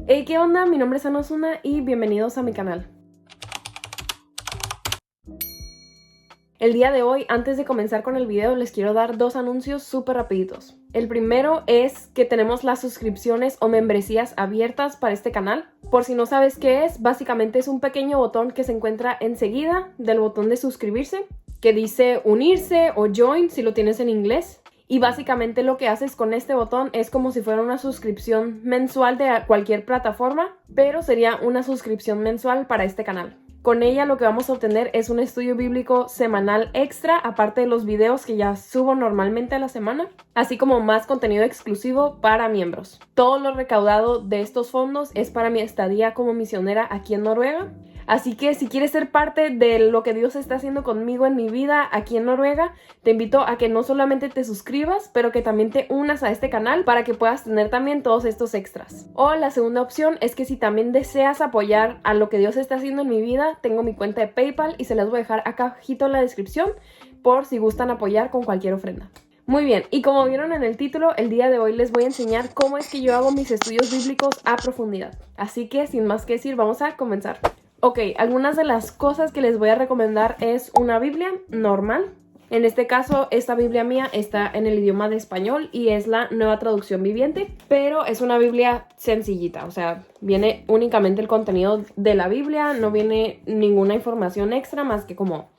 Hey, ¿qué onda? Mi nombre es Ana Osuna y bienvenidos a mi canal. El día de hoy, antes de comenzar con el video, les quiero dar dos anuncios súper rapiditos. El primero es que tenemos las suscripciones o membresías abiertas para este canal. Por si no sabes qué es, básicamente es un pequeño botón que se encuentra enseguida del botón de suscribirse, que dice unirse o join si lo tienes en inglés. Y básicamente lo que haces con este botón es como si fuera una suscripción mensual de cualquier plataforma, pero sería una suscripción mensual para este canal. Con ella lo que vamos a obtener es un estudio bíblico semanal extra, aparte de los videos que ya subo normalmente a la semana, así como más contenido exclusivo para miembros. Todo lo recaudado de estos fondos es para mi estadía como misionera aquí en Noruega. Así que si quieres ser parte de lo que Dios está haciendo conmigo en mi vida aquí en Noruega, te invito a que no solamente te suscribas, pero que también te unas a este canal para que puedas tener también todos estos extras. O la segunda opción es que si también deseas apoyar a lo que Dios está haciendo en mi vida, tengo mi cuenta de PayPal y se las voy a dejar acá abajito en la descripción por si gustan apoyar con cualquier ofrenda. Muy bien, y como vieron en el título, el día de hoy les voy a enseñar cómo es que yo hago mis estudios bíblicos a profundidad. Así que sin más que decir, vamos a comenzar. Ok, algunas de las cosas que les voy a recomendar es una Biblia normal. En este caso, esta Biblia mía está en el idioma de español y es la Nueva Traducción Viviente, pero es una Biblia sencillita, o sea, viene únicamente el contenido de la Biblia, no viene ninguna información extra más que como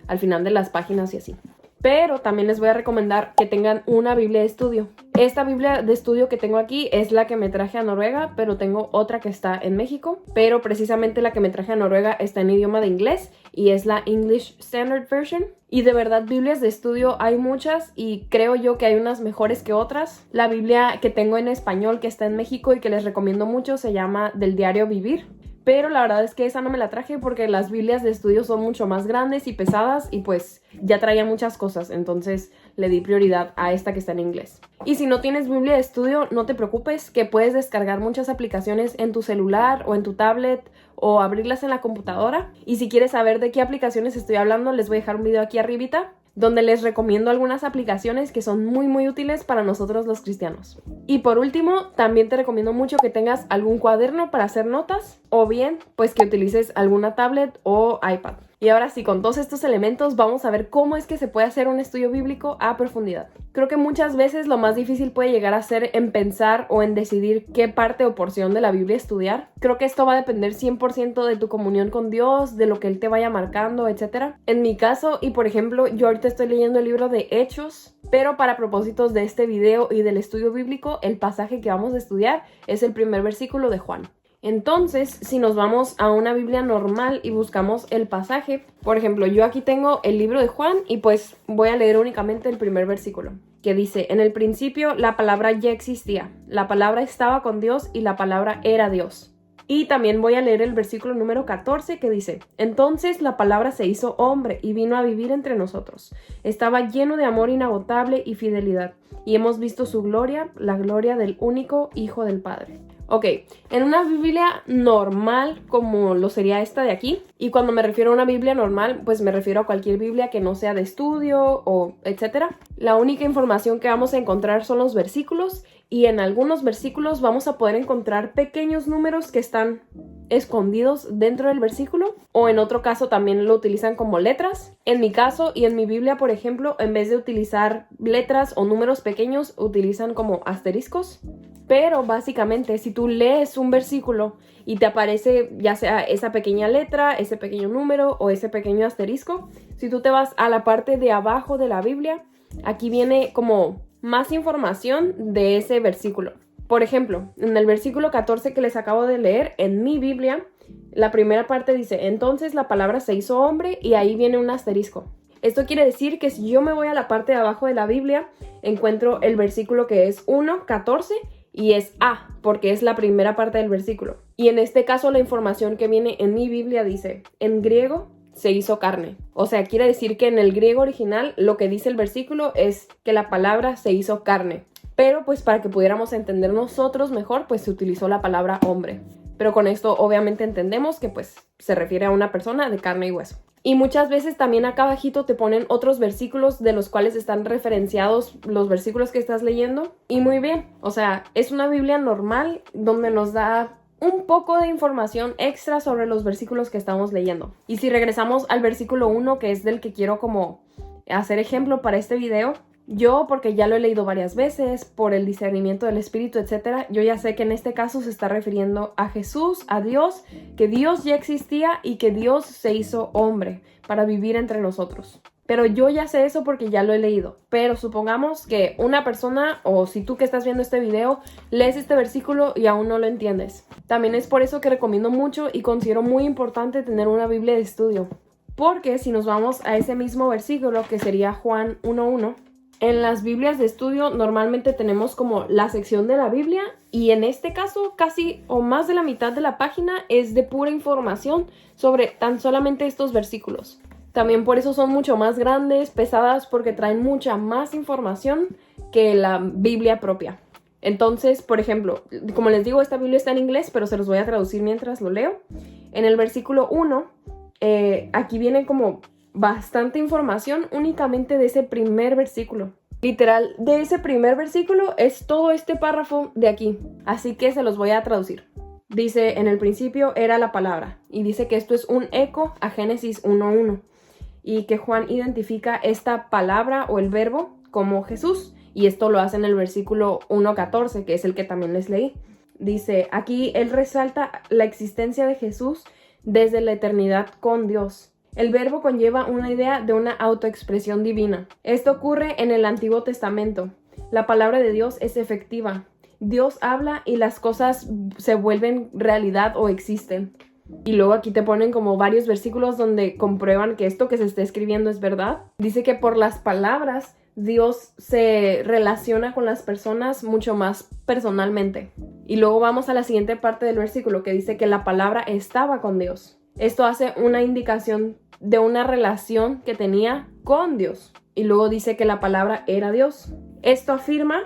al final de las páginas y así. Pero también les voy a recomendar que tengan una Biblia de estudio. Esta Biblia de estudio que tengo aquí es la que me traje a Noruega, pero tengo otra que está en México. Pero precisamente la que me traje a Noruega está en idioma de inglés y es la English Standard Version. Y de verdad, Biblias de estudio hay muchas y creo yo que hay unas mejores que otras. La Biblia que tengo en español que está en México y que les recomiendo mucho se llama Del Diario Vivir. Pero la verdad es que esa no me la traje porque las Biblias de estudio son mucho más grandes y pesadas y pues ya traía muchas cosas, entonces le di prioridad a esta que está en inglés. Y si no tienes Biblia de estudio, no te preocupes, que puedes descargar muchas aplicaciones en tu celular o en tu tablet o abrirlas en la computadora. Y si quieres saber de qué aplicaciones estoy hablando, les voy a dejar un video aquí arribita donde les recomiendo algunas aplicaciones que son muy útiles para nosotros los cristianos. Y por último, también te recomiendo mucho que tengas algún cuaderno para hacer notas o bien, pues que utilices alguna tablet o iPad. Y ahora sí, con todos estos elementos vamos a ver cómo es que se puede hacer un estudio bíblico a profundidad. Creo que muchas veces lo más difícil puede llegar a ser en pensar o en decidir qué parte o porción de la Biblia estudiar. Creo que esto va a depender 100% de tu comunión con Dios, de lo que Él te vaya marcando, etc. En mi caso, y por ejemplo, yo ahorita estoy leyendo el libro de Hechos, pero para propósitos de este video y del estudio bíblico, el pasaje que vamos a estudiar es el primer versículo de Juan. Entonces, si nos vamos a una Biblia normal y buscamos el pasaje, por ejemplo, yo aquí tengo el libro de Juan y pues voy a leer únicamente el primer versículo, que dice: en el principio la palabra ya existía, la palabra estaba con Dios y la palabra era Dios. Y también voy a leer el versículo número 14 que dice: entonces la palabra se hizo hombre y vino a vivir entre nosotros. Estaba lleno de amor inagotable y fidelidad, y hemos visto su gloria, la gloria del único Hijo del Padre. Ok, en una Biblia normal como lo sería esta de aquí, y cuando me refiero a una Biblia normal, pues me refiero a cualquier Biblia que no sea de estudio o etcétera. La única información que vamos a encontrar son los versículos, y en algunos versículos vamos a poder encontrar pequeños números que están escondidos dentro del versículo, o en otro caso también lo utilizan como letras. En mi caso y en mi Biblia, por ejemplo, en vez de utilizar letras o números pequeños, utilizan como asteriscos. Pero básicamente, si tú lees un versículo y te aparece ya sea esa pequeña letra, ese pequeño número o ese pequeño asterisco, si tú te vas a la parte de abajo de la Biblia, aquí viene como más información de ese versículo. Por ejemplo, en el versículo 14 que les acabo de leer, en mi Biblia, la primera parte dice: entonces la palabra se hizo hombre, y ahí viene un asterisco. Esto quiere decir que si yo me voy a la parte de abajo de la Biblia, encuentro el versículo que es 1:14 y es A, porque es la primera parte del versículo. Y en este caso la información que viene en mi Biblia dice: en griego se hizo carne. O sea, quiere decir que en el griego original lo que dice el versículo es que la palabra se hizo carne. Pero pues para que pudiéramos entender nosotros mejor, pues se utilizó la palabra hombre. Pero con esto obviamente entendemos que pues se refiere a una persona de carne y hueso. Y muchas veces también acá abajito te ponen otros versículos de los cuales están referenciados los versículos que estás leyendo. Y muy bien, o sea, es una Biblia normal donde nos da un poco de información extra sobre los versículos que estamos leyendo. Y si regresamos al versículo 1, que es del que quiero como hacer ejemplo para este video, yo, porque ya lo he leído varias veces, por el discernimiento del Espíritu, etc., yo ya sé que en este caso se está refiriendo a Jesús, a Dios, que Dios ya existía y que Dios se hizo hombre para vivir entre nosotros. Pero yo ya sé eso porque ya lo he leído. Pero supongamos que una persona, o si tú que estás viendo este video, lees este versículo y aún no lo entiendes. También es por eso que recomiendo mucho y considero muy importante tener una Biblia de estudio. Porque si nos vamos a ese mismo versículo, que sería Juan 1:1, en las Biblias de estudio normalmente tenemos como la sección de la Biblia y en este caso casi o más de la mitad de la página es de pura información sobre tan solamente estos versículos. También por eso son mucho más grandes, pesadas, porque traen mucha más información que la Biblia propia. Entonces, por ejemplo, como les digo, esta Biblia está en inglés, pero se los voy a traducir mientras lo leo. En el versículo 1, aquí viene como bastante información únicamente de ese primer versículo. Literal, de ese primer versículo es todo este párrafo de aquí. Así que se los voy a traducir. Dice, en el principio era la palabra. Y dice que esto es un eco a Génesis 1:1. Y que Juan identifica esta palabra o el verbo como Jesús. Y esto lo hace en el versículo 1:14, que es el que también les leí. Dice, aquí él resalta la existencia de Jesús desde la eternidad con Dios. El verbo conlleva una idea de una autoexpresión divina. Esto ocurre en el Antiguo Testamento. La palabra de Dios es efectiva. Dios habla y las cosas se vuelven realidad o existen. Y luego aquí te ponen como varios versículos donde comprueban que esto que se está escribiendo es verdad. Dice que por las palabras Dios se relaciona con las personas mucho más personalmente. Y luego vamos a la siguiente parte del versículo que dice que la palabra estaba con Dios. Esto hace una indicación de una relación que tenía con Dios. Y luego dice que la palabra era Dios. Esto afirma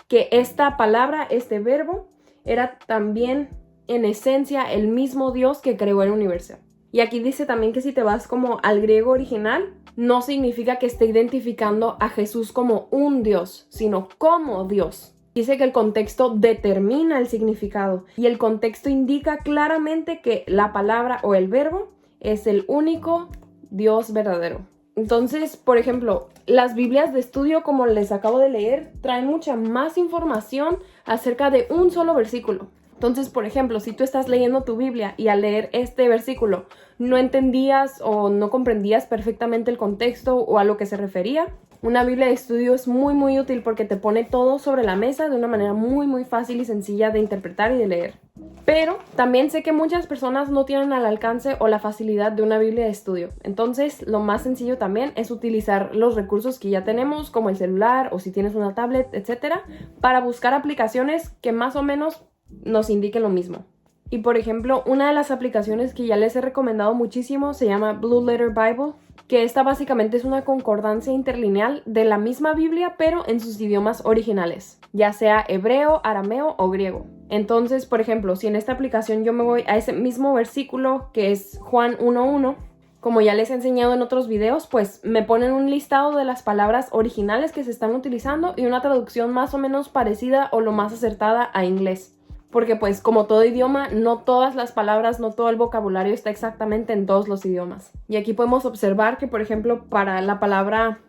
que esta palabra, este verbo, era también en esencia el mismo Dios que creó el universo. Y aquí dice también que si te vas como al griego original, no significa que esté identificando a Jesús como un Dios, sino como Dios. Dice que el contexto determina el significado y el contexto indica claramente que la palabra o el verbo es el único Dios verdadero. Entonces, por ejemplo, las Biblias de estudio, como les acabo de leer, traen mucha más información acerca de un solo versículo. Entonces, por ejemplo, si tú estás leyendo tu Biblia y al leer este versículo no entendías o no comprendías perfectamente el contexto o a lo que se refería, una Biblia de estudio es muy muy útil porque te pone todo sobre la mesa de una manera muy muy fácil y sencilla de interpretar y de leer. Pero también sé que muchas personas no tienen al alcance o la facilidad de una Biblia de estudio. Entonces, lo más sencillo también es utilizar los recursos que ya tenemos, como el celular o si tienes una tablet, etcétera, para buscar aplicaciones que más o menos nos indiquen lo mismo. Y por ejemplo, una de las aplicaciones que ya les he recomendado muchísimo se llama Blue Letter Bible, que esta básicamente es una concordancia interlineal de la misma Biblia, pero en sus idiomas originales, ya sea hebreo, arameo o griego. Entonces, por ejemplo, si en esta aplicación yo me voy a ese mismo versículo que es Juan 1:1, como ya les he enseñado en otros videos, pues me ponen un listado de las palabras originales que se están utilizando y una traducción más o menos parecida o lo más acertada a inglés. Porque pues como todo idioma, no todas las palabras, no todo el vocabulario está exactamente en todos los idiomas. Y aquí podemos observar que, por ejemplo, para la palabra,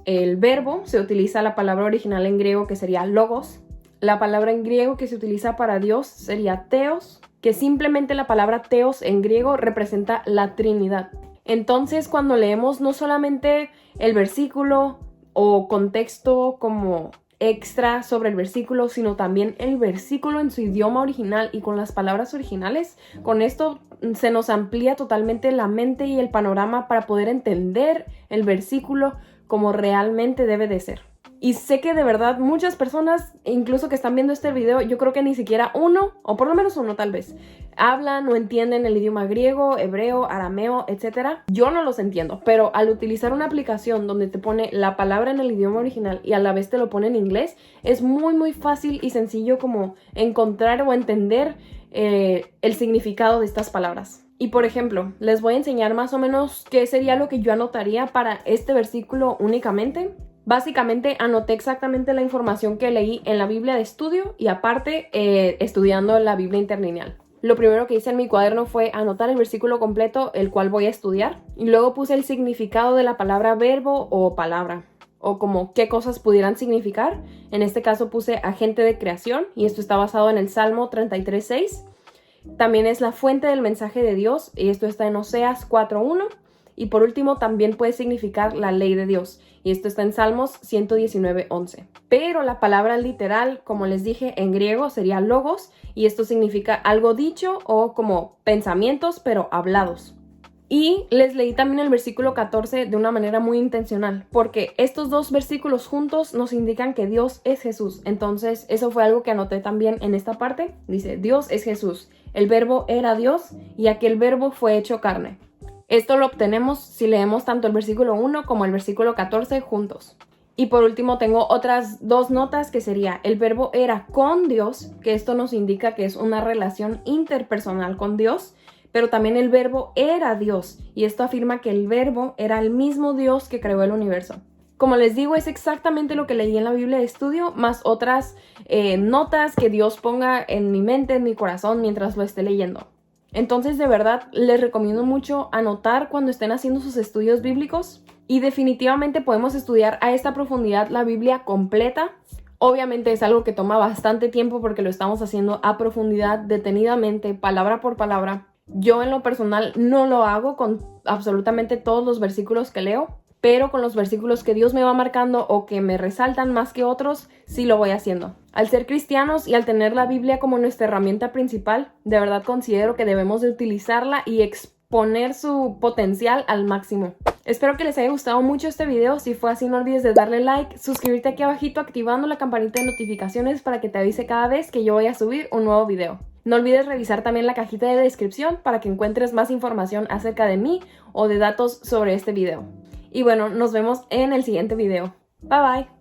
el verbo, se utiliza la palabra original en griego que sería logos. La palabra en griego que se utiliza para Dios sería theos, que simplemente la palabra theos en griego representa la Trinidad. Entonces, cuando leemos no solamente el versículo o contexto como extra sobre el versículo, sino también el versículo en su idioma original y con las palabras originales, con esto se nos amplía totalmente la mente y el panorama para poder entender el versículo como realmente debe de ser. Y sé que de verdad muchas personas, incluso que están viendo este video, yo creo que ni siquiera uno, o por lo menos uno tal vez, hablan o entienden el idioma griego, hebreo, arameo, etc. Yo no los entiendo, pero al utilizar una aplicación donde te pone la palabra en el idioma original y a la vez te lo pone en inglés, es muy muy fácil y sencillo como encontrar o entender el significado de estas palabras. Y por ejemplo, les voy a enseñar más o menos qué sería lo que yo anotaría para este versículo únicamente. Básicamente anoté exactamente la información que leí en la Biblia de estudio y aparte estudiando la Biblia interlineal. Lo primero que hice en mi cuaderno fue anotar el versículo completo, el cual voy a estudiar, y luego puse el significado de la palabra verbo o palabra, o como qué cosas pudieran significar. En este caso puse agente de creación, y esto está basado en el Salmo 33:6. También es la fuente del mensaje de Dios, y esto está en Oseas 4:1. Y por último, también puede significar la ley de Dios, y esto está en Salmos 119:11. Pero la palabra literal, como les dije, en griego sería logos, y esto significa algo dicho o como pensamientos, pero hablados. Y les leí también el versículo 14 de una manera muy intencional, porque estos dos versículos juntos nos indican que Dios es Jesús. Entonces, eso fue algo que anoté también en esta parte. Dice, Dios es Jesús. El verbo era Dios y aquel verbo fue hecho carne. Esto lo obtenemos si leemos tanto el versículo 1 como el versículo 14 juntos. Y por último tengo otras dos notas que sería el verbo era con Dios, que esto nos indica que es una relación interpersonal con Dios, pero también el verbo era Dios, y esto afirma que el verbo era el mismo Dios que creó el universo. Como les digo, es exactamente lo que leí en la Biblia de estudio, más otras notas que Dios ponga en mi mente, en mi corazón, mientras lo esté leyendo. Entonces, de verdad, les recomiendo mucho anotar cuando estén haciendo sus estudios bíblicos y definitivamente podemos estudiar a esta profundidad la Biblia completa. Obviamente es algo que toma bastante tiempo porque lo estamos haciendo a profundidad, detenidamente, palabra por palabra. Yo en lo personal no lo hago con absolutamente todos los versículos que leo, pero con los versículos que Dios me va marcando o que me resaltan más que otros, sí lo voy haciendo. Al ser cristianos y al tener la Biblia como nuestra herramienta principal, de verdad considero que debemos de utilizarla y exponer su potencial al máximo. Espero que les haya gustado mucho este video. Si fue así, no olvides de darle like, suscribirte aquí abajito activando la campanita de notificaciones para que te avise cada vez que yo voy a subir un nuevo video. No olvides revisar también la cajita de descripción para que encuentres más información acerca de mí o de datos sobre este video. Y bueno, nos vemos en el siguiente video. Bye bye.